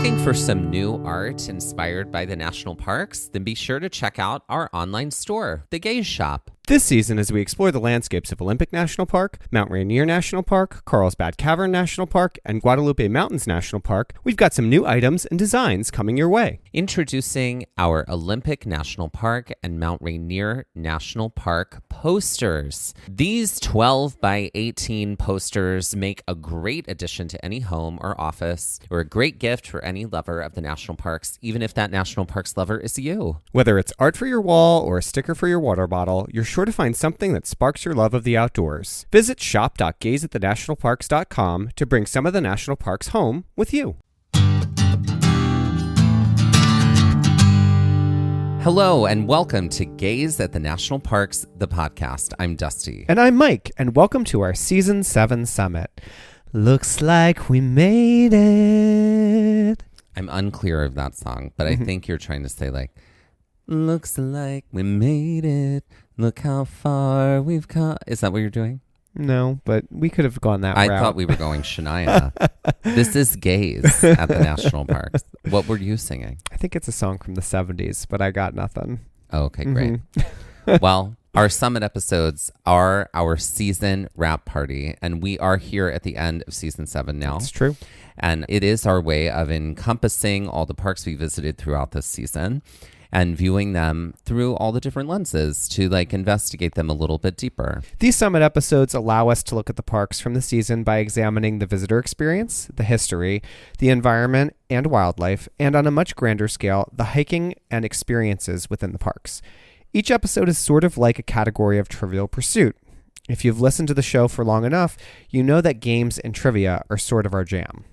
Looking for some new art inspired by the national parks? Then be sure to check out our online store, The Gaze Shop. This season, as we explore the landscapes of Olympic National Park, Mount Rainier National Park, Carlsbad Cavern National Park, and Guadalupe Mountains National Park, we've got some new items and designs coming your way. Introducing our Olympic National Park and Mount Rainier National Park posters. These 12 by 18 posters make a great addition to any home or office, or a great gift for any lover of the national parks, even if that national parks lover is you. Whether it's art for your wall or a sticker for your water bottle, you're sure to find something that sparks your love of the outdoors. Visit shop.gazeatthenationalparks.com to bring some of the national parks home with you. Hello and welcome to Gaze at the National Parks, the podcast. I'm Dusty. And I'm Mike, and welcome to our Season 7 Summit. Looks like we made it. I'm unclear of that song, but I think you're trying to say looks like we made it. Look how far we've come. Is that what you're doing? No, but we could have gone that route. I thought we were going Shania. This is Gaze at the National Parks. What were you singing? I think it's a song from the 70s, but I got nothing. Oh, okay, great. Well, our Summit episodes are our season wrap party, and we are here at the end of Season 7 now. It's true. And it is our way of encompassing all the parks we visited throughout this season and viewing them through all the different lenses to investigate them a little bit deeper. These Summit episodes allow us to look at the parks from the season by examining the visitor experience, the history, the environment and wildlife, and on a much grander scale, the hiking and experiences within the parks. Each episode is sort of like a category of Trivial Pursuit. If you've listened to the show for long enough, you know that games and trivia are sort of our jam.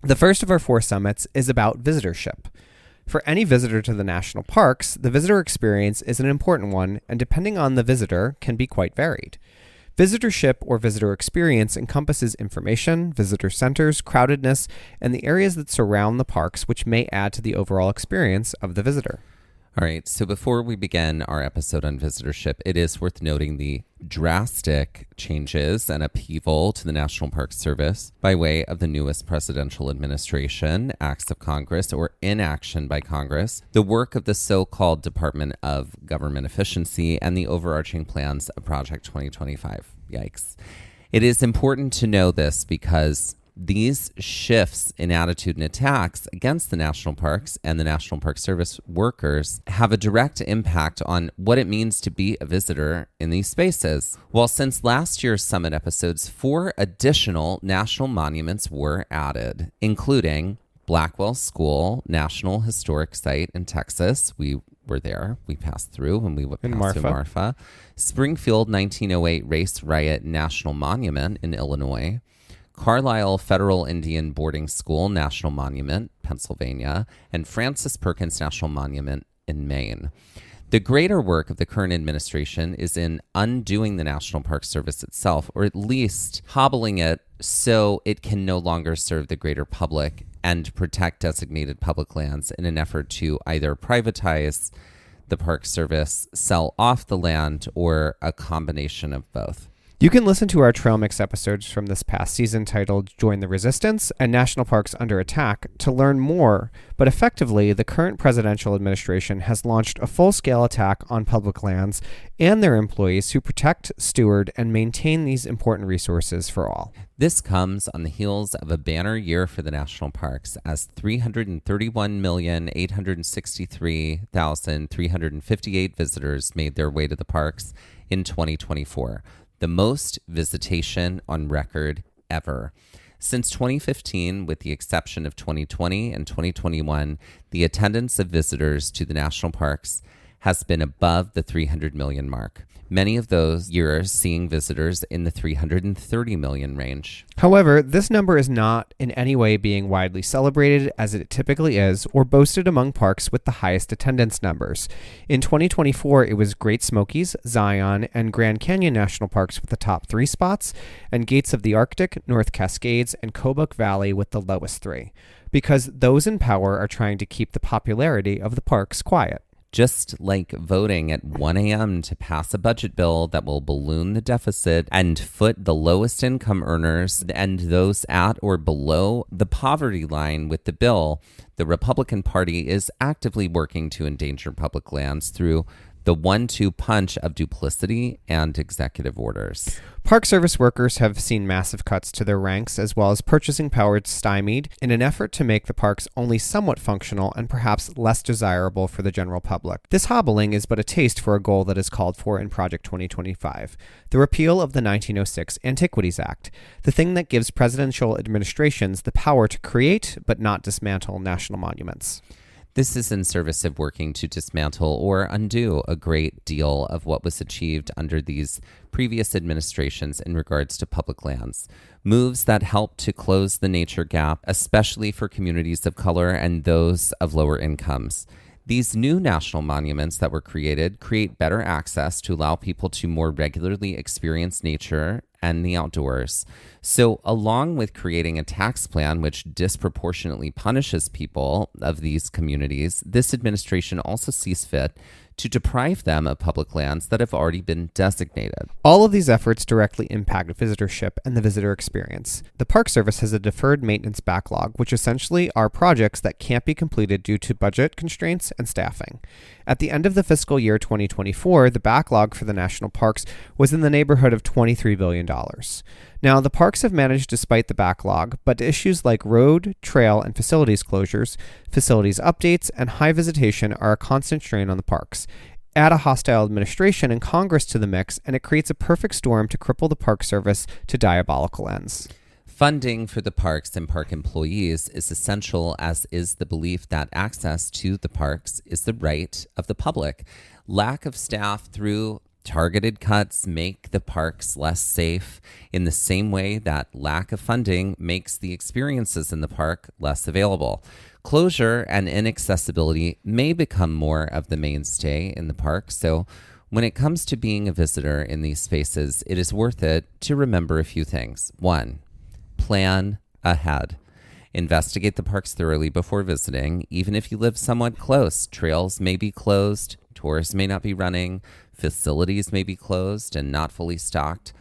The first of our 4 summits is about visitorship. For any visitor to the national parks, the visitor experience is an important one, and depending on the visitor, can be quite varied. Visitorship or visitor experience encompasses information, visitor centers, crowdedness, and the areas that surround the parks, which may add to the overall experience of the visitor. All right, so before we begin our episode on visitorship, it is worth noting the drastic changes and upheaval to the National Park Service by way of the newest presidential administration, acts of Congress, or inaction by Congress, the work of the so-called Department of Government Efficiency, and the overarching plans of Project 2025. Yikes. It is important to know this because these shifts in attitude and attacks against the national parks and the National Park Service workers have a direct impact on what it means to be a visitor in these spaces. Well, since last year's Summit episodes, 4 additional national monuments were added, including Blackwell School, National Historic Site in Texas. We were there. We passed through when we passed through Marfa. Springfield 1908 Race Riot National Monument in Illinois. Carlisle Federal Indian Boarding School National Monument, Pennsylvania, and Francis Perkins National Monument in Maine. The greater work of the current administration is in undoing the National Park Service itself, or at least hobbling it so it can no longer serve the greater public and protect designated public lands in an effort to either privatize the Park Service, sell off the land, or a combination of both. You can listen to our Trail Mix episodes from this past season titled Join the Resistance and National Parks Under Attack to learn more, but effectively, the current presidential administration has launched a full-scale attack on public lands and their employees who protect, steward, and maintain these important resources for all. This comes on the heels of a banner year for the national parks as 331,863,358 visitors made their way to the parks in 2024. The most visitation on record ever. Since 2015, with the exception of 2020 and 2021, the attendance of visitors to the national parks has been above the 300 million mark. Many of those years seeing visitors in the 330 million range. However, this number is not in any way being widely celebrated as it typically is or boasted among parks with the highest attendance numbers. In 2024, it was Great Smokies, Zion, and Grand Canyon National Parks with the top 3 spots, and Gates of the Arctic, North Cascades, and Kobuk Valley with the lowest 3, because those in power are trying to keep the popularity of the parks quiet. Just like voting at 1 a.m. to pass a budget bill that will balloon the deficit and foot the lowest income earners and those at or below the poverty line with the bill, the Republican Party is actively working to endanger public lands through the 1-2 punch of duplicity and executive orders. Park Service workers have seen massive cuts to their ranks as well as purchasing power stymied in an effort to make the parks only somewhat functional and perhaps less desirable for the general public. This hobbling is but a taste for a goal that is called for in Project 2025, the repeal of the 1906 Antiquities Act, the thing that gives presidential administrations the power to create but not dismantle national monuments. This is in service of working to dismantle or undo a great deal of what was achieved under these previous administrations in regards to public lands. Moves that help to close the nature gap, especially for communities of color and those of lower incomes. These new national monuments that were created create better access to allow people to more regularly experience nature and the outdoors. So, along with creating a tax plan which disproportionately punishes people of these communities, this administration also sees fit to deprive them of public lands that have already been designated. All of these efforts directly impact visitorship and the visitor experience. The Park Service has a deferred maintenance backlog, which essentially are projects that can't be completed due to budget constraints and staffing. At the end of the fiscal year 2024, the backlog for the national parks was in the neighborhood of $23 billion. Now, the parks have managed despite the backlog, but issues like road, trail, and facilities closures, facilities updates, and high visitation are a constant strain on the parks. Add a hostile administration and Congress to the mix, and it creates a perfect storm to cripple the Park Service to diabolical ends. Funding for the parks and park employees is essential, as is the belief that access to the parks is the right of the public. Lack of staff through targeted cuts make the parks less safe in the same way that lack of funding makes the experiences in the park less available. Closure and inaccessibility may become more of the mainstay in the park, so when it comes to being a visitor in these spaces, it is worth it to remember a few things. 1, plan ahead. Investigate the parks thoroughly before visiting. Even if you live somewhat close, trails may be closed, tours may not be running, facilities may be closed and not fully stocked.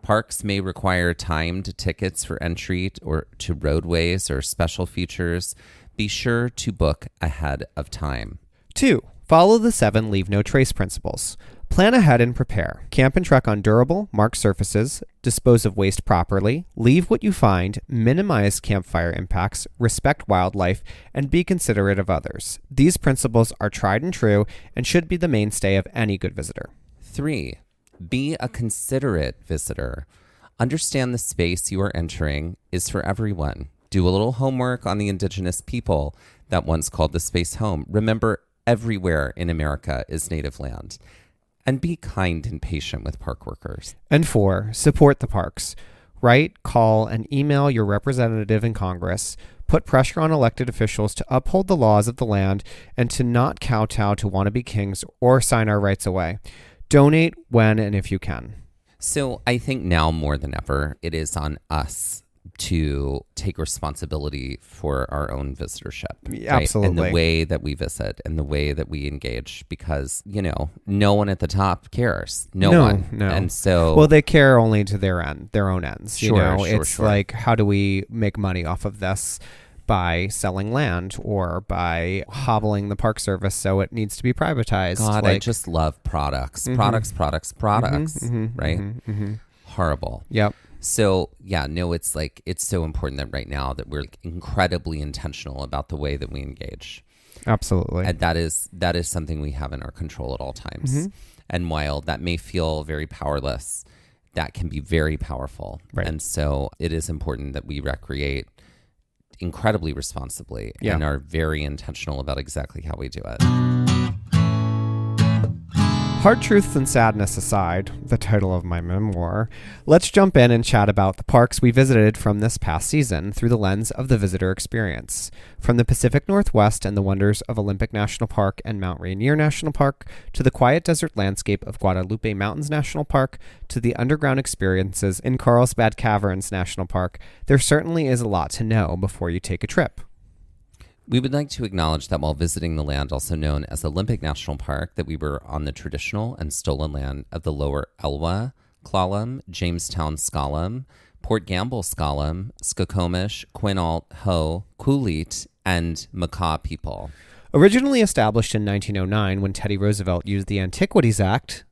Parks may require timed tickets for entry or to roadways or special features. Be sure to book ahead of time. 2. Follow the 7 leave no trace principles. Plan ahead and prepare. Camp and trek on durable, marked surfaces, dispose of waste properly, leave what you find, minimize campfire impacts, respect wildlife, and be considerate of others. These principles are tried and true and should be the mainstay of any good visitor. 3. Be a considerate visitor. Understand the space you are entering is for everyone. Do a little homework on the indigenous people that once called the space home. Remember, everywhere in America is native land. And be kind and patient with park workers. And 4, support the parks. Write, call, and email your representative in Congress. Put pressure on elected officials to uphold the laws of the land and to not kowtow to wannabe kings or sign our rights away. Donate when and if you can. So I think now more than ever, it is on us to take responsibility for our own visitorship. Right? Absolutely. And the way that we visit and the way that we engage, because, no one at the top cares. No one. No. And so... Well, they care only to their own ends. Sure. It's like, how do we make money off of this? By selling land or by hobbling the Park Service so it needs to be privatized. God, I just love products. Products, right? Horrible. Yep. So, it's so important that right now that we're incredibly intentional about the way that we engage. Absolutely. And that is something we have in our control at all times. And while that may feel very powerless, that can be very powerful. Right. And so it is important that we recreate incredibly responsibly and are very intentional about exactly how we do it. Hard truths and sadness aside, the title of my memoir, let's jump in and chat about the parks we visited from this past season through the lens of the visitor experience. From the Pacific Northwest and the wonders of Olympic National Park and Mount Rainier National Park, to the quiet desert landscape of Guadalupe Mountains National Park, to the underground experiences in Carlsbad Caverns National Park, there certainly is a lot to know before you take a trip. We would like to acknowledge that while visiting the land also known as Olympic National Park, that we were on the traditional and stolen land of the Lower Elwha, Clallam, Jamestown Scolum, Port Gamble Scolum, Skokomish, Quinault, Ho, Coolite, and Makah people. Originally established in 1909 when Teddy Roosevelt used the Antiquities Act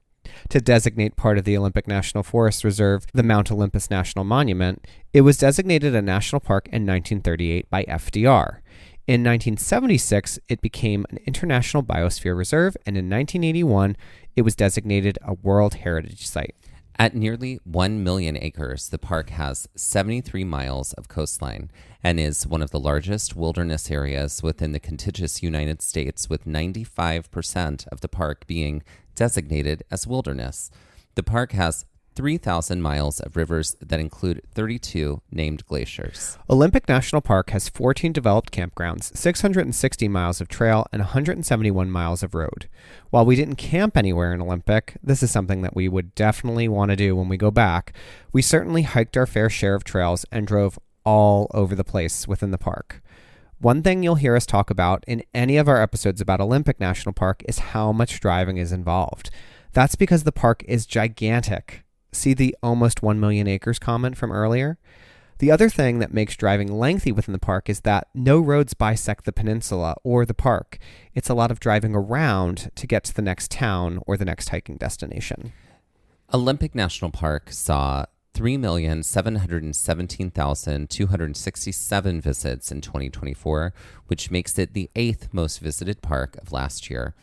to designate part of the Olympic National Forest Reserve, the Mount Olympus National Monument, it was designated a national park in 1938 by FDR. In 1976, it became an International Biosphere Reserve, and in 1981, it was designated a World Heritage Site. At nearly 1 million acres, the park has 73 miles of coastline and is one of the largest wilderness areas within the contiguous United States, with 95% of the park being designated as wilderness. The park has 3,000 miles of rivers that include 32 named glaciers. Olympic National Park has 14 developed campgrounds, 660 miles of trail, and 171 miles of road. While we didn't camp anywhere in Olympic, this is something that we would definitely want to do when we go back. We certainly hiked our fair share of trails and drove all over the place within the park. One thing you'll hear us talk about in any of our episodes about Olympic National Park is how much driving is involved. That's because the park is gigantic. See the almost 1 million acres comment from earlier? The other thing that makes driving lengthy within the park is that no roads bisect the peninsula or the park. It's a lot of driving around to get to the next town or the next hiking destination. Olympic National Park saw 3,717,267 visits in 2024, which makes it the 8th most visited park of last year.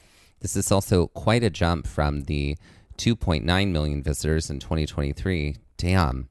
This is also quite a jump from the 2.9 million visitors in 2023. Damn,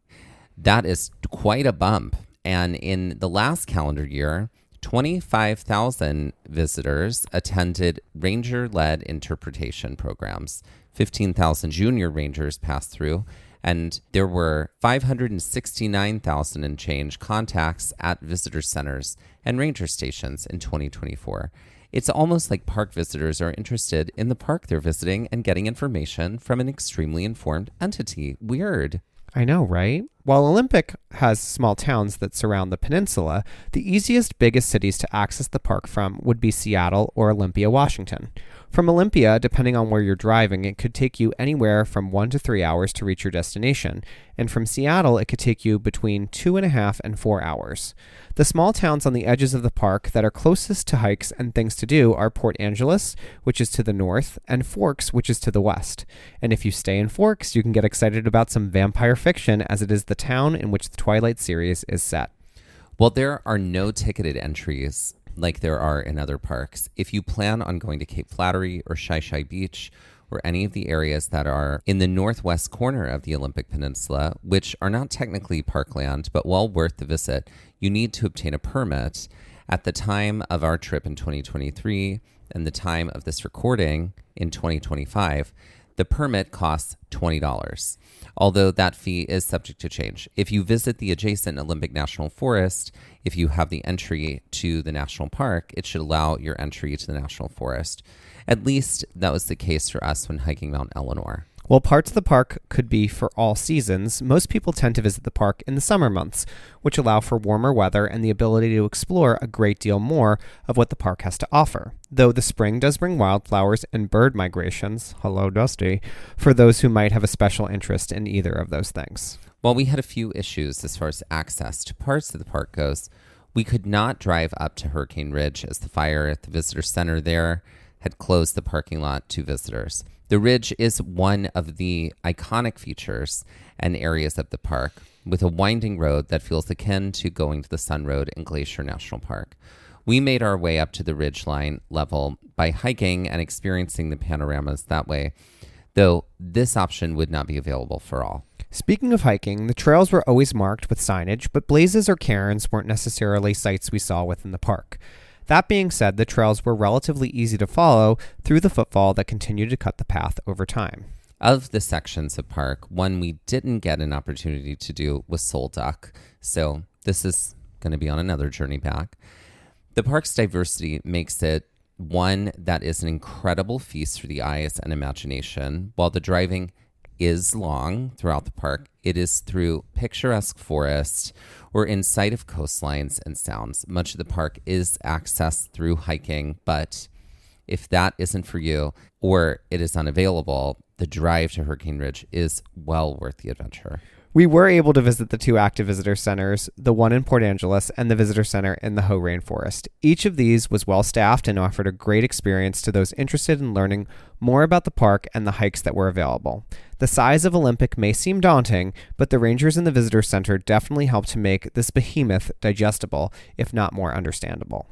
that is quite a bump. And in the last calendar year, 25,000 visitors attended ranger-led interpretation programs. 15,000 junior rangers passed through, and there were 569,000 and change contacts at visitor centers and ranger stations in 2024. It's almost like park visitors are interested in the park they're visiting and getting information from an extremely informed entity. Weird. I know, right? While Olympic has small towns that surround the peninsula, the easiest, biggest cities to access the park from would be Seattle or Olympia, Washington. From Olympia, depending on where you're driving, it could take you anywhere from 1 to 3 hours to reach your destination. And from Seattle, it could take you between 2.5 and 4 hours. The small towns on the edges of the park that are closest to hikes and things to do are Port Angeles, which is to the north, and Forks, which is to the west. And if you stay in Forks, you can get excited about some vampire fiction, as it is the town in which the Twilight series is set. Well, there are no ticketed entries like there are in other parks. If you plan on going to Cape Flattery or Shai Beach or any of the areas that are in the northwest corner of the Olympic Peninsula, which are not technically parkland but well worth the visit, you need to obtain a permit. At the time of our trip in 2023 and the time of this recording in 2025, the permit costs $20, although that fee is subject to change. If you visit the adjacent Olympic National Forest, if you have the entry to the national park, it should allow your entry to the national forest. At least that was the case for us when hiking Mount Eleanor. While parts of the park could be for all seasons, most people tend to visit the park in the summer months, which allow for warmer weather and the ability to explore a great deal more of what the park has to offer. Though the spring does bring wildflowers and bird migrations, hello Dusty, for those who might have a special interest in either of those things. While we had a few issues as far as access to parts of the park goes, we could not drive up to Hurricane Ridge as the fire at the visitor center there had closed the parking lot to visitors. The ridge is one of the iconic features and areas of the park, with a winding road that feels akin to going to the Sun Road in Glacier National Park. We made our way up to the ridgeline level by hiking and experiencing the panoramas that way, though this option would not be available for all. Speaking of hiking, the trails were always marked with signage, but blazes or cairns weren't necessarily sites we saw within the park. That being said, the trails were relatively easy to follow through the footfall that continued to cut the path over time. Of the sections of park, one we didn't get an opportunity to do was Soul Duck, so this is going to be on another journey back. The park's diversity makes it one that is an incredible feast for the eyes and imagination, while the driving is long throughout the park, it is through picturesque forest or in sight of coastlines and sounds. Much of the park is accessed through hiking, but if that isn't for you or it is unavailable, the drive to Hurricane Ridge is well worth the adventure. We were able to visit the 2 active visitor centers, the one in Port Angeles and the visitor center in the Hoh Rainforest. Each of these was well staffed and offered a great experience to those interested in learning more about the park and the hikes that were available. The size of Olympic may seem daunting, but the rangers in the visitor center definitely helped to make this behemoth digestible, if not more understandable.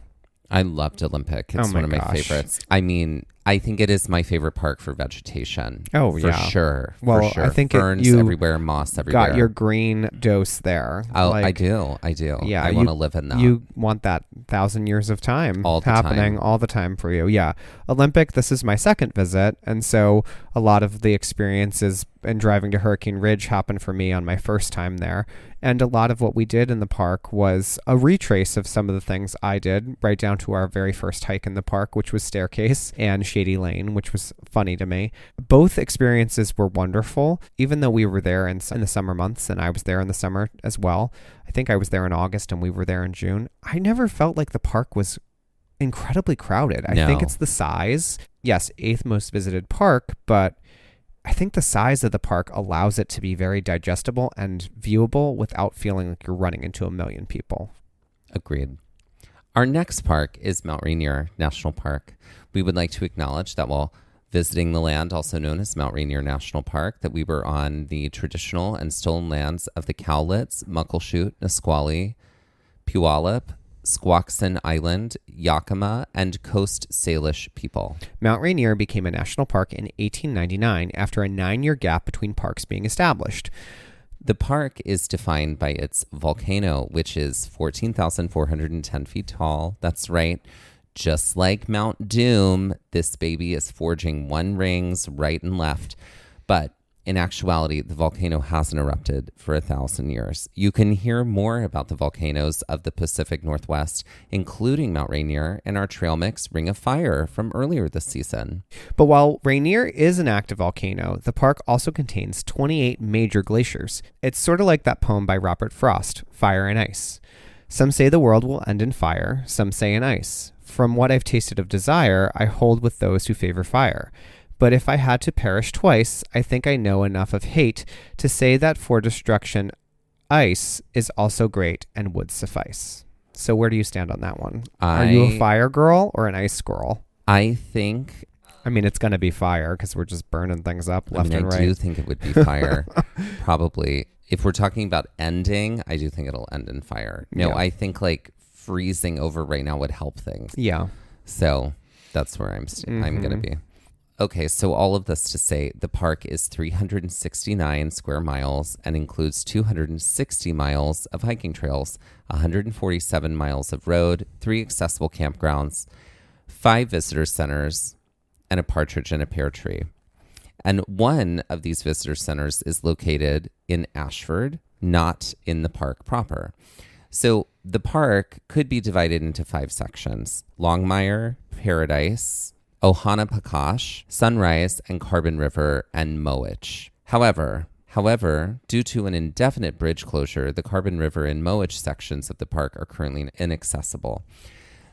I loved Olympic. It's one of my favorites. I mean, I think it is my favorite park for vegetation. Oh, for yeah. Sure. Well, for sure. I think ferns you everywhere, moss everywhere. Got your green dose there. Oh, I do. Yeah, I want to live in that. You want that 1,000 years of time all the happening time. All the time for you. Yeah. Olympic, this is my second visit. And so a lot of the experiences in driving to Hurricane Ridge happened for me on my first time there. And a lot of what we did in the park was a retrace of some of the things I did, right down to our very first hike in the park, which was Staircase and Shady Lane, which was funny to me. Both experiences were wonderful, even though we were there in the summer months, and I was there in the summer as well. I think I was there in August and we were there in June. I never felt like the park was incredibly crowded. I think it's the size. Yes, 8th most visited park, but I think the size of the park allows it to be very digestible and viewable without feeling like you're running into a million people. Agreed. Our next park is Mount Rainier National Park. We would like to acknowledge that while visiting the land, also known as Mount Rainier National Park, that we were on the traditional and stolen lands of the Cowlitz, Muckleshoot, Nisqually, Puyallup, Squaxin Island, Yakima, and Coast Salish people. Mount Rainier became a national park in 1899 after a 9-year gap between parks being established. The park is defined by its volcano, which is 14,410 feet tall. That's right. Just like Mount Doom, this baby is forging one rings right and left. But in actuality, the volcano hasn't erupted for 1,000 years. You can hear more about the volcanoes of the Pacific Northwest, including Mount Rainier, in our trail mix Ring of Fire from earlier this season. But while Rainier is an active volcano, the park also contains 28 major glaciers. It's sort of like that poem by Robert Frost, Fire and Ice. Some say the world will end in fire, some say in ice. From what I've tasted of desire, I hold with those who favor fire. But if I had to perish twice, I think I know enough of hate to say that for destruction, ice is also great and would suffice. So where do you stand on that one? Are you a fire girl or an ice girl? I think... I mean, it's going to be fire because we're just burning things up left and right. I do think it would be fire. Probably. If we're talking about ending, I do think it'll end in fire. No, yeah. I think like freezing over right now would help things. Yeah. So that's where I'm going to be. Okay, so all of this to say, the park is 369 square miles and includes 260 miles of hiking trails, 147 miles of road, 3 accessible campgrounds, 5 visitor centers, and a partridge and a pear tree. And one of these visitor centers is located in Ashford, not in the park proper. So the park could be divided into 5 sections: Longmire, Paradise, Ohana-Pakash, Sunrise, and Carbon River, and Mowich. However, due to an indefinite bridge closure, the Carbon River and Mowich sections of the park are currently inaccessible.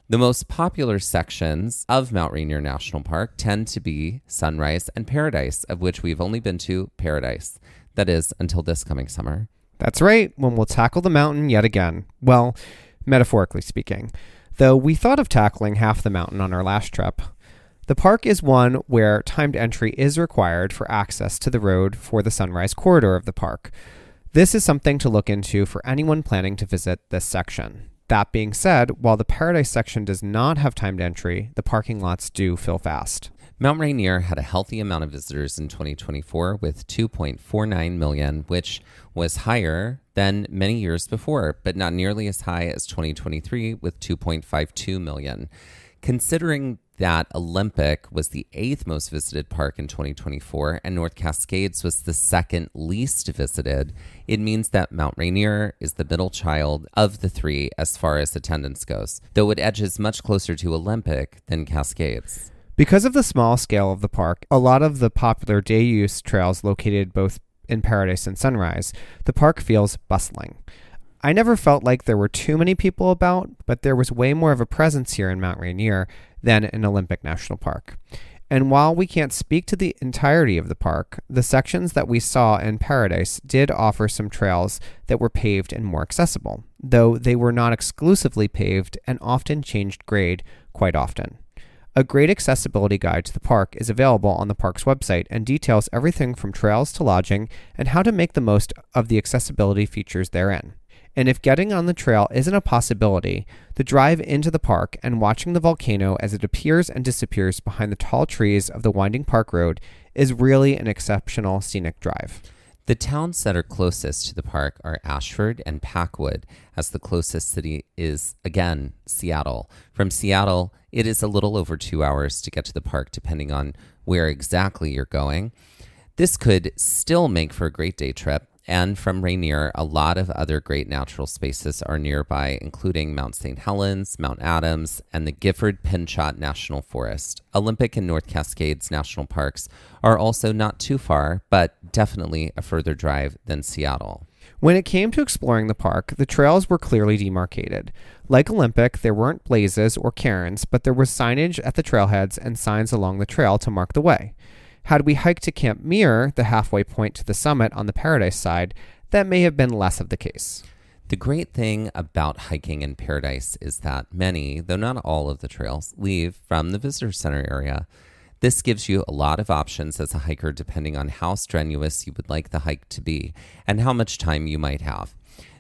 The most popular sections of Mount Rainier National Park tend to be Sunrise and Paradise, of which we've only been to Paradise. That is, until this coming summer. That's right, when we'll tackle the mountain yet again. Well, metaphorically speaking. Though we thought of tackling half the mountain on our last trip. The park is one where timed entry is required for access to the road for the Sunrise corridor of the park. This is something to look into for anyone planning to visit this section. That being said, while the Paradise section does not have timed entry, the parking lots do fill fast. Mount Rainier had a healthy amount of visitors in 2024 with 2.49 million, which was higher than many years before, but not nearly as high as 2023 with 2.52 million. Considering that Olympic was the 8th most visited park in 2024 and North Cascades was the 2nd least visited, it means that Mount Rainier is the middle child of the 3 as far as attendance goes, though it edges much closer to Olympic than Cascades. Because of the small scale of the park, a lot of the popular day use trails located both in Paradise and Sunrise, the park feels bustling. I never felt like there were too many people about, but there was way more of a presence here in Mount Rainier than in Olympic National Park. And while we can't speak to the entirety of the park, the sections that we saw in Paradise did offer some trails that were paved and more accessible, though they were not exclusively paved and often changed grade quite often. A great accessibility guide to the park is available on the park's website and details everything from trails to lodging and how to make the most of the accessibility features therein. And if getting on the trail isn't a possibility, the drive into the park and watching the volcano as it appears and disappears behind the tall trees of the winding park road is really an exceptional scenic drive. The towns that are closest to the park are Ashford and Packwood, as the closest city is, again, Seattle. From Seattle, it is a little over 2 hours to get to the park, depending on where exactly you're going. This could still make for a great day trip. And from Rainier, a lot of other great natural spaces are nearby, including Mount St. Helens, Mount Adams, and the Gifford-Pinchot National Forest. Olympic and North Cascades National Parks are also not too far, but definitely a further drive than Seattle. When it came to exploring the park, the trails were clearly demarcated. Like Olympic, there weren't blazes or cairns, but there was signage at the trailheads and signs along the trail to mark the way. Had we hiked to Camp Muir, the halfway point to the summit on the Paradise side, that may have been less of the case. The great thing about hiking in Paradise is that many, though not all of the trails, leave from the visitor center area. This gives you a lot of options as a hiker depending on how strenuous you would like the hike to be and how much time you might have.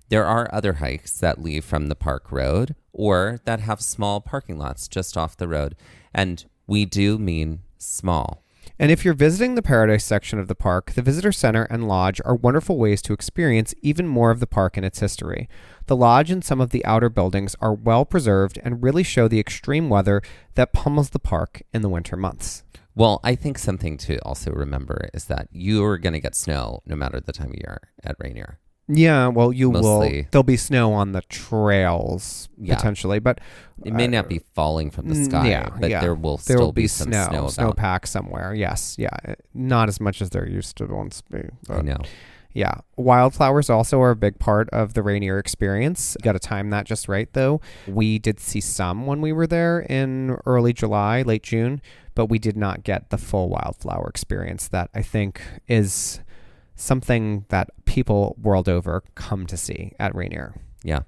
There are other hikes that leave from the park road or that have small parking lots just off the road, and we do mean small. And if you're visiting the Paradise section of the park, the visitor center and lodge are wonderful ways to experience even more of the park and its history. The lodge and some of the outer buildings are well preserved and really show the extreme weather that pummels the park in the winter months. Well, I think something to also remember is that you're going to get snow no matter the time of year at Rainier. Yeah, well, Mostly. there'll be snow on the trails potentially, but it may not be falling from the sky, but there will still be some snow about. Snowpack somewhere. Yes, yeah, not as much as there used to once be. But I know. Yeah, wildflowers also are a big part of the Rainier experience. You got to time that just right, though. We did see some when we were there in early July, late June, but we did not get the full wildflower experience that I think is something that people world over come to see at Rainier. Yeah.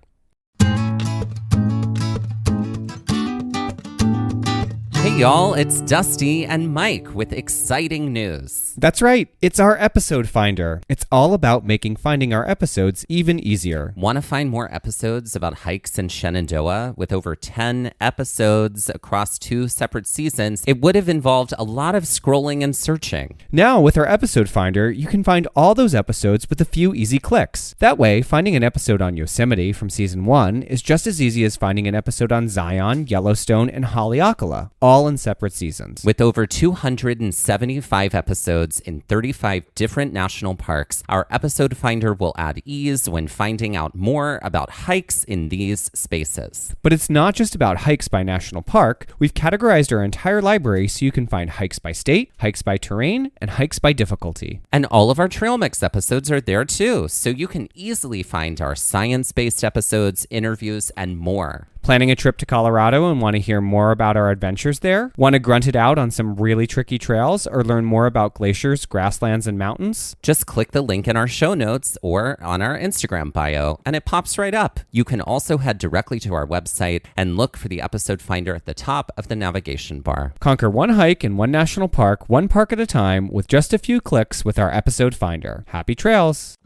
Hey y'all, it's Dusty and Mike with exciting news. That's right. It's our episode finder. It's all about making finding our episodes even easier. Want to find more episodes about hikes in Shenandoah? With over 10 episodes across 2 separate seasons, it would have involved a lot of scrolling and searching. Now, with our episode finder, you can find all those episodes with a few easy clicks. That way, finding an episode on Yosemite from season 1 is just as easy as finding an episode on Zion, Yellowstone, and Haleakala, all in separate seasons. With over 275 episodes in 35 different national parks, our episode finder will add ease when finding out more about hikes in these spaces. But it's not just about hikes by national park. We've categorized our entire library so you can find hikes by state, hikes by terrain, and hikes by difficulty. And all of our Trail Mix episodes are there too, so you can easily find our science-based episodes, interviews, and more. Planning a trip to Colorado and want to hear more about our adventures there? Want to grunt it out on some really tricky trails or learn more about glaciers, grasslands, and mountains? Just click the link in our show notes or on our Instagram bio, and it pops right up. You can also head directly to our website and look for the episode finder at the top of the navigation bar. Conquer one hike in one national park, one park at a time, with just a few clicks with our episode finder. Happy trails!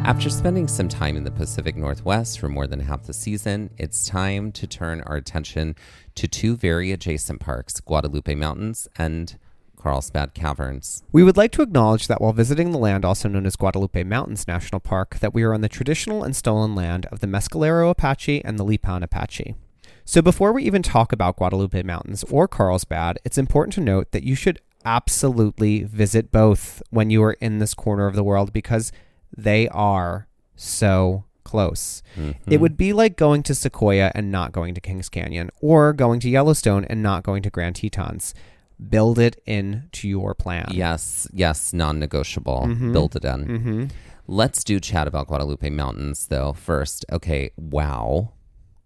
After spending some time in the Pacific Northwest for more than half the season, it's time to turn our attention to 2 very adjacent parks, Guadalupe Mountains and Carlsbad Caverns. We would like to acknowledge that while visiting the land also known as Guadalupe Mountains National Park, that we are on the traditional and stolen land of the Mescalero Apache and the Lipan Apache. So before we even talk about Guadalupe Mountains or Carlsbad, it's important to note that you should absolutely visit both when you are in this corner of the world because they are so close. It would be like going to Sequoia and not going to Kings Canyon, or going to Yellowstone and not going to Grand Tetons. Build it into your plan. Yes, non-negotiable. Build it in. Let's chat about Guadalupe Mountains, though, first. Okay, wow.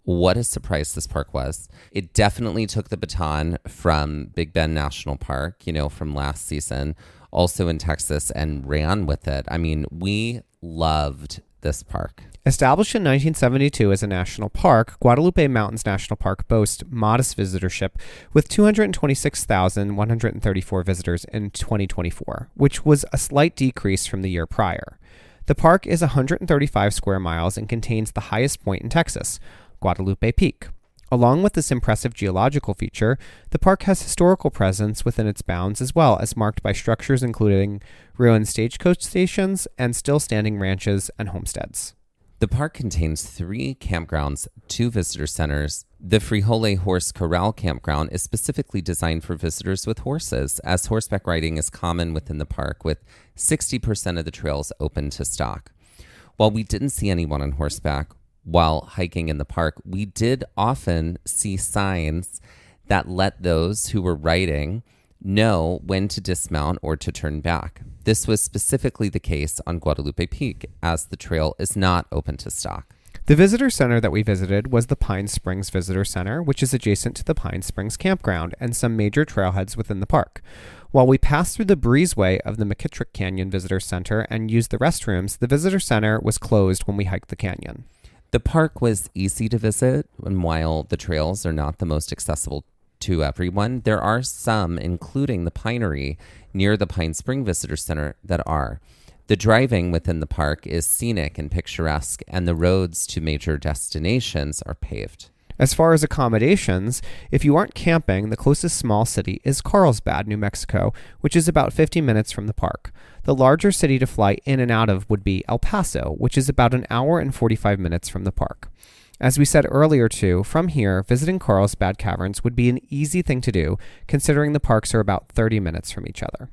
What a surprise this park was. It definitely took the baton from Big Bend National Park, from last season, also in Texas, and ran with it. I mean, we loved this park. Established in 1972 as a national park, Guadalupe Mountains National Park boasts modest visitorship with 226,134 visitors in 2024, which was a slight decrease from the year prior. The park is 135 square miles and contains the highest point in Texas, Guadalupe Peak. Along with this impressive geological feature, the park has historical presence within its bounds as well, as marked by structures including ruined stagecoach stations and still standing ranches and homesteads. The park contains 3 campgrounds, 2 visitor centers. The Frijole Horse Corral campground is specifically designed for visitors with horses, as horseback riding is common within the park, with 60% of the trails open to stock. While we didn't see anyone on horseback while hiking in the park, we did often see signs that let those who were riding know when to dismount or to turn back. This was specifically the case on Guadalupe Peak, as the trail is not open to stock. The visitor center that we visited was the Pine Springs Visitor Center, which is adjacent to the Pine Springs Campground and some major trailheads within the park. While we passed through the breezeway of the McKittrick Canyon Visitor Center and used the restrooms, the visitor center was closed when we hiked the canyon. The park was easy to visit, and while the trails are not the most accessible to everyone, there are some, including the Pinery near the Pine Spring Visitor Center, that are. The driving within the park is scenic and picturesque, and the roads to major destinations are paved. As far as accommodations, if you aren't camping, the closest small city is Carlsbad, New Mexico, which is about 50 minutes from the park. The larger city to fly in and out of would be El Paso, which is about an hour and 45 minutes from the park. As we said earlier too, from here, visiting Carlsbad Caverns would be an easy thing to do, considering the parks are about 30 minutes from each other.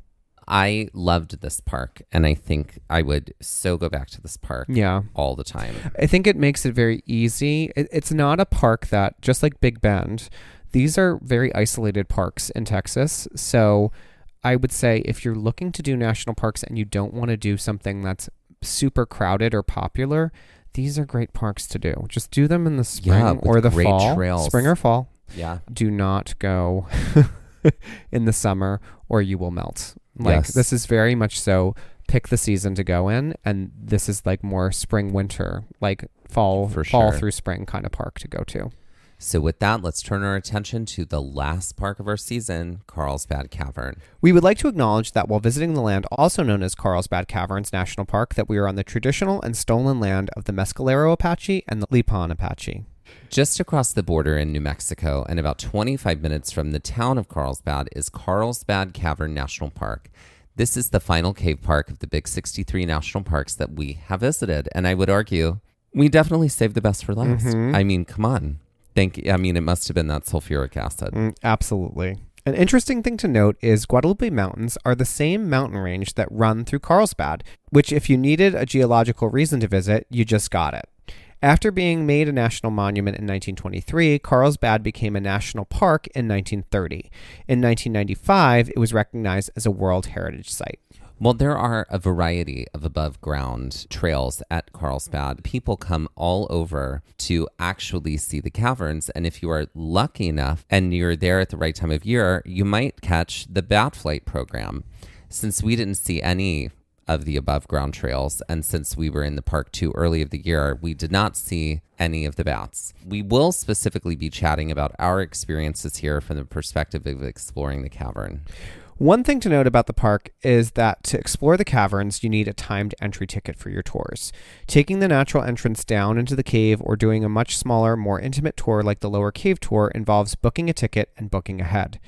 I loved this park, and I think I would so go back to this park all the time. I think it makes it very easy. It's not a park that, just like Big Bend, these are very isolated parks in Texas. So I would say if you're looking to do national parks and you don't want to do something that's super crowded or popular, these are great parks to do. Just do them in the spring or the fall. Trails. Spring or fall. Yeah. Do not go in the summer or you will melt. This is very much so pick the season to go in, and this is like more spring, winter, like fall through spring kind of park to go to. So with that, let's turn our attention to the last park of our season, Carlsbad Cavern. We would like to acknowledge that while visiting the land also known as Carlsbad Caverns National Park, that we are on the traditional and stolen land of the Mescalero Apache and the Lipan Apache. Just across the border in New Mexico and about 25 minutes from the town of Carlsbad is Carlsbad Cavern National Park. This is the final cave park of the Big 63 national parks that we have visited. And I would argue we definitely saved the best for last. I mean, come on. It must have been that sulfuric acid. Absolutely. An interesting thing to note is Guadalupe Mountains are the same mountain range that run through Carlsbad, which if you needed a geological reason to visit, you just got it. After being made a national monument in 1923, Carlsbad became a national park in 1930. In 1995, it was recognized as a World Heritage Site. Well, there are a variety of above-ground trails at Carlsbad. People come all over to actually see the caverns, and if you are lucky enough and you're there at the right time of year, you might catch the bat flight program. Since we didn't see any of the above ground trails, and since we were in the park too early of the year, we did not see any of the bats. We will specifically be chatting about our experiences here from the perspective of exploring the cavern. One thing to note about the park is that to explore the caverns, you need a timed entry ticket for your tours. Taking the natural entrance down into the cave or doing a much smaller, more intimate tour like the lower cave tour involves booking a ticket and booking ahead.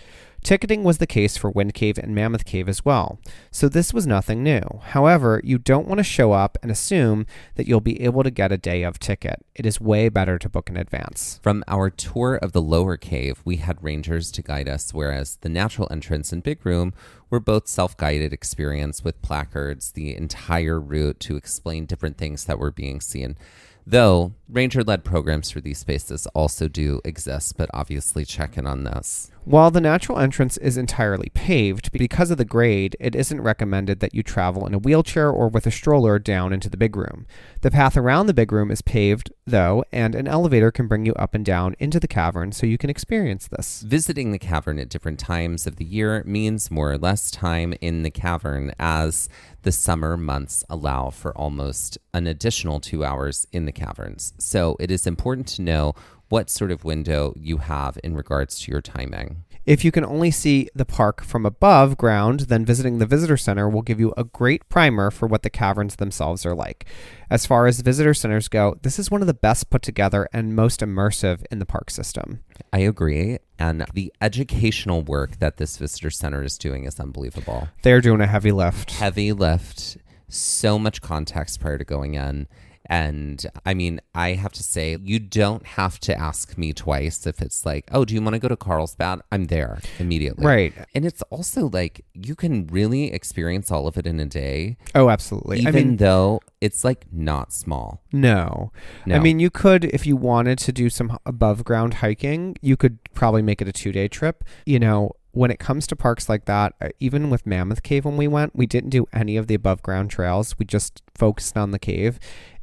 Ticketing was the case for Wind Cave and Mammoth Cave as well, so this was nothing new. However, you don't want to show up and assume that you'll be able to get a day of ticket. It is way better to book in advance. From our tour of the lower cave, we had rangers to guide us, whereas the natural entrance and big room were both self-guided experience with placards the entire route to explain different things that were being seen. Though ranger-led programs for these spaces also do exist, but obviously check in on this. While the natural entrance is entirely paved, because of the grade, it isn't recommended that you travel in a wheelchair or with a stroller down into the big room. The path around the big room is paved, though, and an elevator can bring you up and down into the cavern so you can experience this. Visiting the cavern at different times of the year means more or less time in the cavern, as the summer months allow for almost an additional 2 hours in the caverns. So it is important to know what sort of window you have in regards to your timing. If you can only see the park from above ground, then visiting the visitor center will give you a great primer for what the caverns themselves are like. As far as visitor centers go, this is one of the best put together and most immersive in the park system. I agree. And the educational work that this visitor center is doing is unbelievable. They're doing a heavy lift. Heavy lift. So much context prior to going in. And I mean, I have to say, you don't have to ask me twice if it's like, oh, do you want to go to Carlsbad? I'm there immediately. Right. And it's also like, you can really experience all of it in a day. Oh, absolutely. Even though it's like not small. No. I mean, you could, if you wanted to do some above ground hiking, you could probably make it a 2-day trip. You know, when it comes to parks like that, even with Mammoth Cave when we went, we didn't do any of the above ground trails. We just focused on the cave.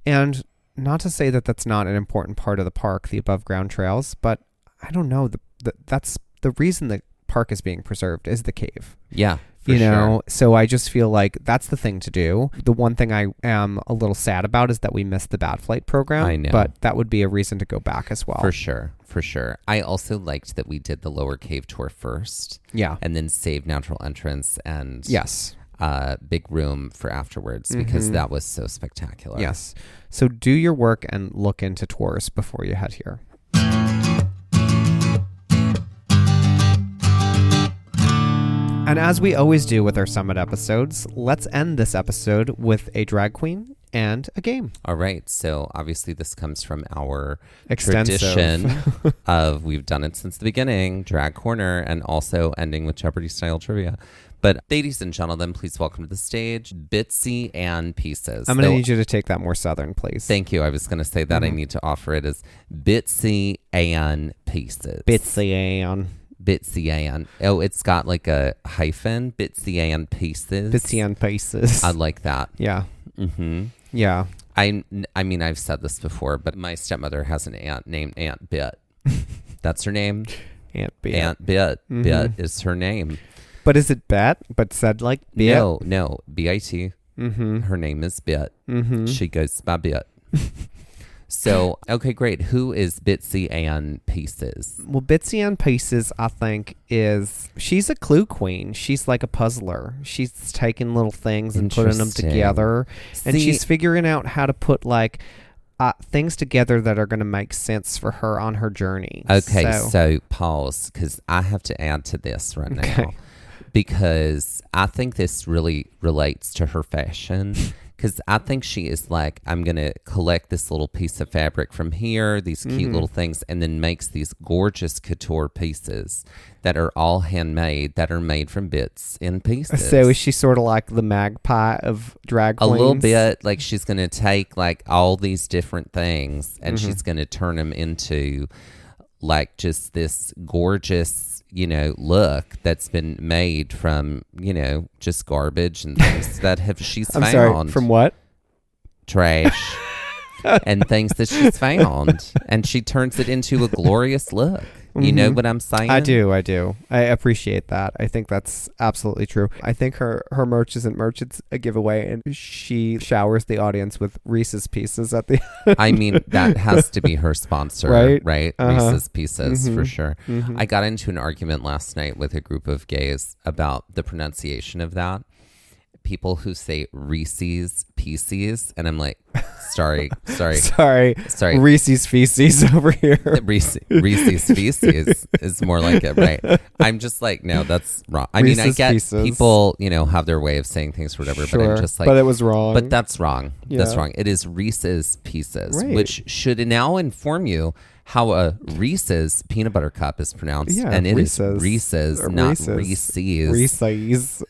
And not to say that that's not an important part of the park, the above ground trails, but I don't know. That's the reason the park is being preserved is the cave. Yeah. You know, so I just feel like that's the thing to do. The one thing I am a little sad about is that we missed the Bad Flight program. I know. But that would be a reason to go back as well. For sure. For sure. I also liked that we did the lower cave tour first. Yeah. And then saved natural entrance and yes. Big room for afterwards because that was so spectacular. Yes. So do your work and look into tours before you head here. And as we always do with our Summit episodes, let's end this episode with a drag queen and a game. All right. So obviously this comes from our Extensive. tradition of we've done it since the beginning, Drag Corner, and also ending with Jeopardy style trivia. But ladies and gentlemen, please welcome to the stage Bitsy Ann Pieces. I'm going to need you to take that more southern, please. Thank you. I was going to say that I need to offer it as Bitsy Ann Pieces. Bitsy Ann. Bitsy Ann. Oh, it's got like a hyphen. Bitsy Ann Pieces. Bitsy Ann Pieces. I like that. Yeah. Mm-hmm. Yeah. I mean, I've said this before, but my stepmother has an aunt named Aunt Bit. That's her name. Aunt Bit. Aunt Bit. Bit is her name. But is it Bet? But said like Bit? No. B-I-T. Her name is Bit. She goes by Bit. So, okay, great. Who is Bitsy Ann Pieces? Well, Bitsy Ann Pieces, I think, she's a clue queen. She's like a puzzler. She's taking little things and putting them together. And she's figuring out how to put like things together that are going to make sense for her on her journey. Okay, so pause, because I have to add to this right now. Because I think this really relates to her fashion. Because I think she is like, I'm going to collect this little piece of fabric from here, these cute little things, and then makes these gorgeous couture pieces that are all handmade, that are made from bits and pieces. So is she sort of like the magpie of drag queens? A little bit. Like she's going to take like all these different things and she's going to turn them into like just this gorgeous, you know, look that's been made from, you know, just garbage and things that she's found. Sorry, from what? Trash and things that she's found. And she turns it into a glorious look. You know what I'm saying? I do. I appreciate that. I think that's absolutely true. I think her merch isn't merch. It's a giveaway. And she showers the audience with Reese's Pieces at the end. I mean, that has to be her sponsor, right? Reese's Pieces, for sure. I got into an argument last night with a group of gays about the pronunciation of that. People who say Reese's Pieces, and I'm like, sorry. Reese's Feces over here. Reese's Feces is more like it, right? I'm just like, no, that's wrong. I mean, I get Pieces. People, you know, have their way of saying things, or whatever, but I'm just like, but it was wrong. But that's wrong. Yeah. That's wrong. It is Reese's Pieces, right. Which should now inform you how a Reese's peanut butter cup is pronounced, and it is Reese's, not Reese's. Reese's.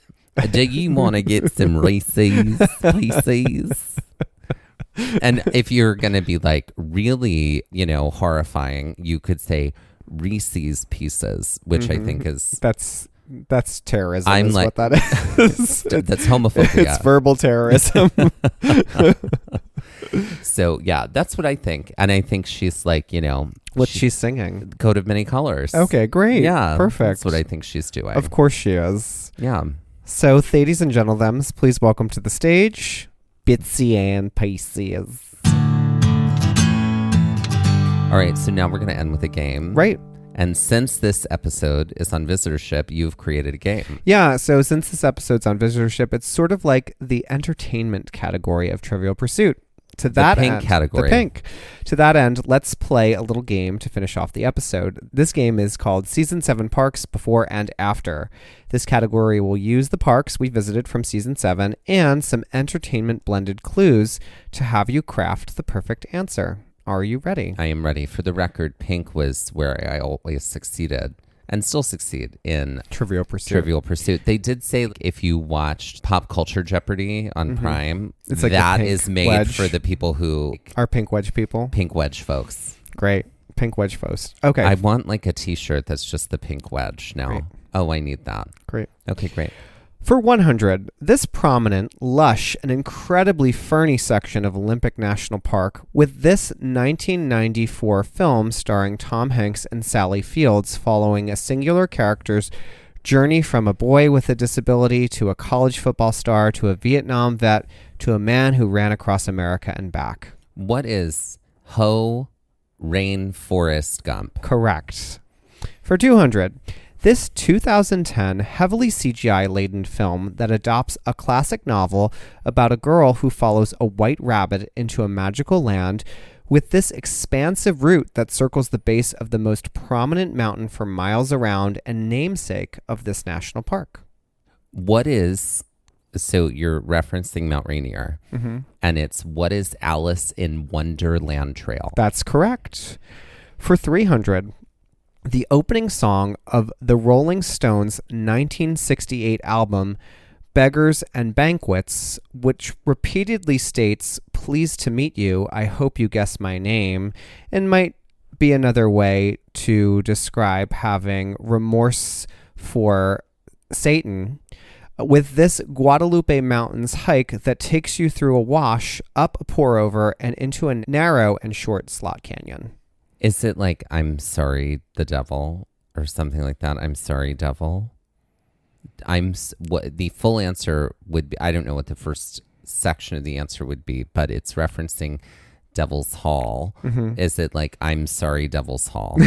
Do you want to get some Reese's Pieces? And if you're going to be like really, horrifying, you could say Reese's Pieces, which I think is... That's terrorism. I'm is like, what that is. That's homophobia. It's verbal terrorism. So yeah, that's what I think. And I think she's like, What's she singing? Coat of Many Colors. Okay, great. Yeah. Perfect. That's what I think she's doing. Of course she is. Yeah. So, ladies and gentlemen, please welcome to the stage, Bitsy and Pisces. All right, so now we're going to end with a game. Right. And since this episode is on visitorship, you've created a game. Yeah, so since this episode's on visitorship, it's sort of like the entertainment category of Trivial Pursuit. To that the pink end, category. The pink. To that end, let's play a little game to finish off the episode. This game is called Season 7 Parks Before and After. This category will use the parks we visited from Season 7 and some entertainment blended clues to have you craft the perfect answer. Are you ready? I am ready. For the record, pink was where I always succeeded and still succeed in Trivial Pursuit. They did say if you watched Pop Culture Jeopardy on Prime, It's like that the pink is made wedge. for the people who Our pink wedge people. pink wedge folks. Great. Pink wedge folks. Okay. I want like a t-shirt that's just the pink wedge now. Great. Oh, I need that. Great. Okay, great. For 100, this prominent, lush, and incredibly ferny section of Olympic National Park, with this 1994 film starring Tom Hanks and Sally Fields following a singular character's journey from a boy with a disability to a college football star to a Vietnam vet to a man who ran across America and back. What is Ho Rainforest Gump? Correct. For 200, this 2010 heavily CGI-laden film that adopts a classic novel about a girl who follows a white rabbit into a magical land with this expansive route that circles the base of the most prominent mountain for miles around and namesake of this national park. So you're referencing Mount Rainier, and it's what is Alice in Wonderland Trail? That's correct. For 300, the opening song of the Rolling Stones' 1968 album, Beggars and Banquets, which repeatedly states, "Pleased to meet you, I hope you guess my name," and might be another way to describe having remorse for Satan, with this Guadalupe Mountains hike that takes you through a wash, up a pour-over, and into a narrow and short slot canyon. Is it like I'm sorry, the devil, or something like that? I'm sorry, devil. What the full answer would be. I don't know what the first section of the answer would be, but it's referencing Devil's Hall. Is it like I'm sorry, Devil's Hall?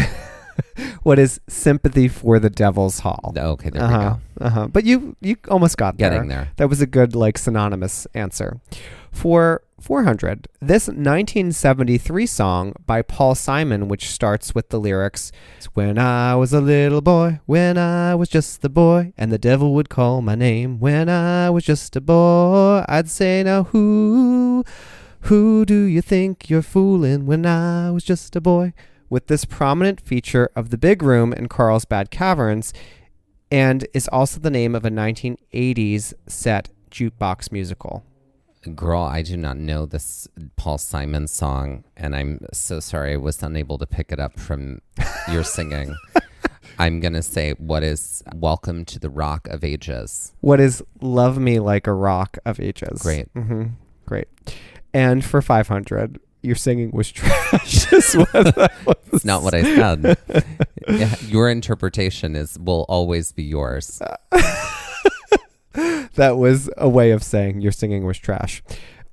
What is sympathy for the Devil's Hall? Okay, there we go. But you almost got there. Getting there. That was a good synonymous answer. For 400, this 1973 song by Paul Simon, which starts with the lyrics, "When I was a little boy, when I was just a boy, and the devil would call my name. When I was just a boy, I'd say, now who do you think you're fooling when I was just a boy?" With this prominent feature of the Big Room in Carlsbad Caverns, and is also the name of a 1980s set jukebox musical. Girl, I do not know this Paul Simon song, and I'm so sorry I was unable to pick it up from your singing. I'm going to say, what is Welcome to the Rock of Ages? What is Love Me Like a Rock of Ages? Great. Great. And for 500, your singing was trash. Is what that was. It's not what I said. Yeah, your interpretation will always be yours. That was a way of saying your singing was trash.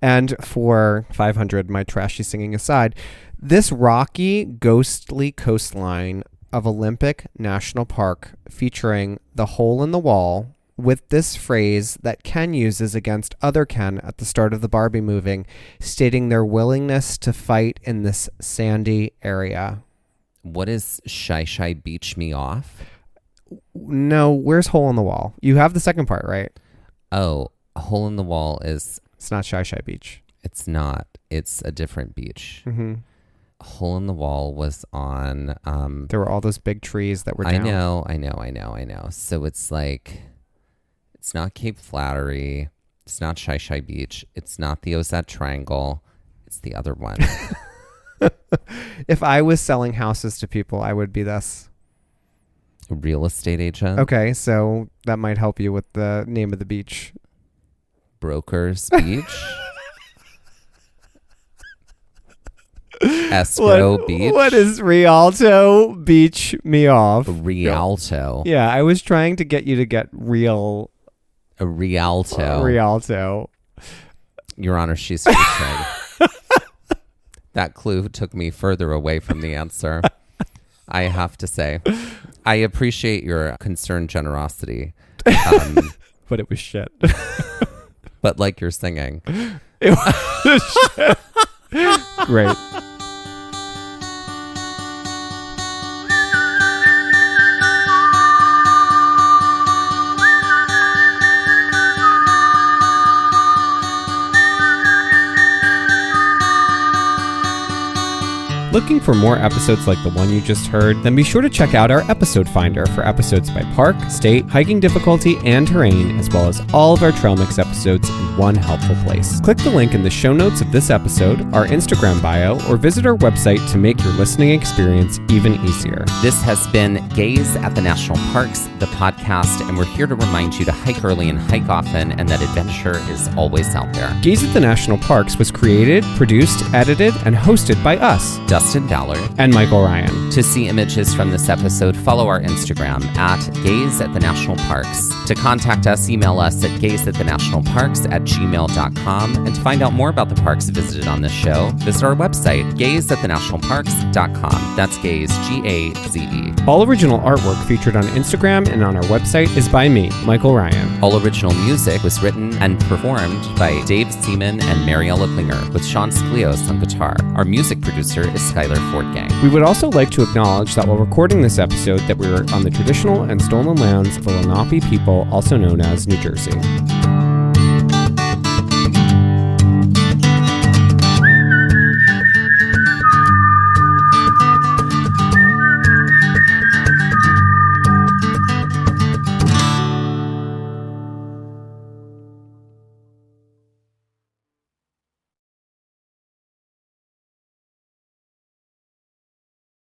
And for 500, my trashy singing aside, this rocky, ghostly coastline of Olympic National Park featuring the hole in the wall with this phrase that Ken uses against other Ken at the start of the Barbie movie, stating their willingness to fight in this sandy area. What is Shy Shy Beach Me Off? No, where's hole in the wall? You have the second part, right? Oh, hole in the wall is... It's not Shy Shy Beach. It's not. It's a different beach. Mm-hmm. Hole in the wall was on... there were all those big trees that were down. I know. So it's like... It's not Cape Flattery. It's not Shy Shy Beach. It's not the Ozette Triangle. It's the other one. If I was selling houses to people, I would be this. A real estate agent. Okay, so that might help you with the name of the beach. Broker's Beach. Escrow Beach. What is Rialto Beach me off? Rialto. Yeah, I was trying to get you to get real. A Rialto. Rialto. Your Honor, she's stupid. That clue took me further away from the answer. I have to say. I appreciate your concerned generosity. But it was shit. But like you're singing. It was shit. Great. Looking for more episodes like the one you just heard? Then be sure to check out our episode finder for episodes by park, state, hiking difficulty, and terrain, as well as all of our Trail Mix episodes in one helpful place. Click the link in the show notes of this episode, our Instagram bio, or visit our website to make your listening experience even easier. This has been Gaze at the National Parks, the podcast, and we're here to remind you to hike early and hike often, and that adventure is always out there. Gaze at the National Parks was created, produced, edited, and hosted by us, Dustin Ballard and Michael Ryan. To see images from this episode, follow our Instagram at Gaze at the National Parks. To contact us, email us at gazeatthenationalparks@gmail.com. And to find out more about the parks visited on this show, visit our website, gazeatthenationalparks.com. That's Gaze, G-A-Z-E. All original artwork featured on Instagram and on our website is by me, Michael Ryan. All original music was written and performed by Dave Seaman and Mariella Klinger, with Sean Sklios on guitar. Our music producer is Skylar Fortgang. We would also like to acknowledge that while recording this episode that we were on the traditional and stolen lands of the Lenape people, also known as New Jersey.